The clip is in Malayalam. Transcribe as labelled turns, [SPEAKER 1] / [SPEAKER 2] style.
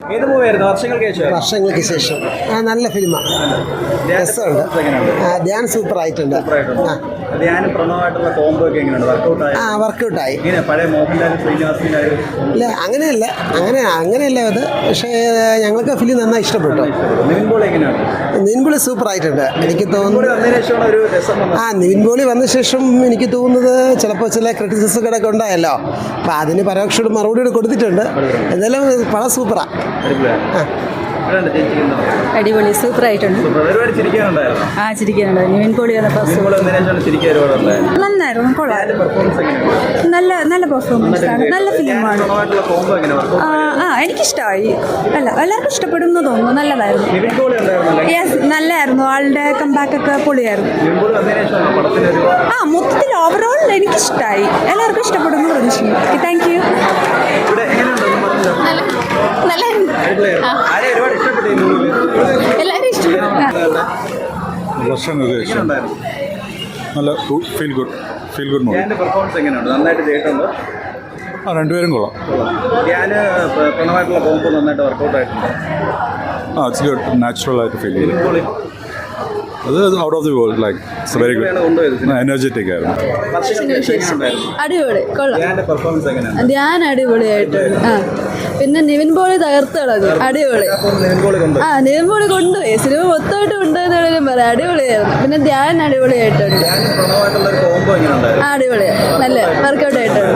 [SPEAKER 1] ഏത് മൂവിയായിരുന്നു
[SPEAKER 2] വർഷങ്ങൾക്ക് ശേഷം നല്ല ഫിലിമാണ്, രസമുണ്ട്. ധ്യാൻ സൂപ്പർ ആയിട്ടുണ്ട്. വർക്കൗട്ടായി. ഇല്ല അങ്ങനെയല്ല അത്, പക്ഷേ ഞങ്ങൾക്ക് ഫിലിം നന്നായി ഇഷ്ടപ്പെട്ടു. നിവിൻ പോളി സൂപ്പർ ആയിട്ടുണ്ട്. എനിക്ക് തോന്നുന്നു നിവിൻ പോളി വന്ന ശേഷം എനിക്ക് തോന്നുന്നത് ചിലപ്പോൾ ചില ക്രിറ്റിസിസങ്ങളൊക്കെ ഉണ്ടായല്ലോ, അപ്പോൾ അതിന് പരോക്ഷ മറുപടി കൊടുത്തിട്ടുണ്ട്. എന്തായാലും പടം സൂപ്പറാണ്.
[SPEAKER 3] അടിപൊളി, സൂപ്പർ ആയിട്ടുണ്ട്. ചിരിക്കാനുണ്ട്. നിവിൻ പോളി നന്നായിരുന്നു, കൊള്ളാം. നല്ല പെർഫോമൻസ് ആണ്, നല്ല ഫിലിമാണ്. എനിക്കിഷ്ടമായി. എല്ലാവർക്കും ഇഷ്ടപ്പെടുമെന്ന് തോന്നുന്നു. നല്ലതായിരുന്നു. യെസ്, നല്ലതായിരുന്നു. ആളുടെ കംബാക്ക് ഒക്കെ പൊളിയായിരുന്നു. മൊത്തത്തിൽ ഓവറോൾ എനിക്കിഷ്ടമായി. എല്ലാവർക്കും ഇഷ്ടപ്പെടുമെന്ന് പ്രതീക്ഷിക്കുന്നു. Thank you. എല്ലാവരും ഇഷ്ടപ്പെട്ടു.
[SPEAKER 4] നല്ല ഫീൽ ഗുഡ് മൂവി. രണ്ടുപേരും കൊള്ളാം. ഇറ്റ്സ് ഗുഡ്, നാച്ചുറൽ ആയിട്ട് ഫീൽ ചെയ്തു. അത് out of the world, like it's very good, energetic ആയിരുന്നു.
[SPEAKER 3] അടിപൊളി, കൊള്ളാം. ധ്യാൻ അടിപൊളിയായിട്ടുണ്ട്. പിന്നെ നിവിൻ പോളി തകർത്ത് കളഞ്ഞു. അടിപൊളി. നിവിൻ പോളി കൊണ്ടുപോയി, സിനിമ മൊത്തമായിട്ട് കൊണ്ടുപോയെന്നുള്ളതിനും പറയാം. അടിപൊളിയായിരുന്നു. പിന്നെ ധ്യാൻ അടിപൊളിയായിട്ടുണ്ട്. അടിപൊളിയാണ്, നല്ല വർക്കൗട്ട് ആയിട്ടുണ്ട്.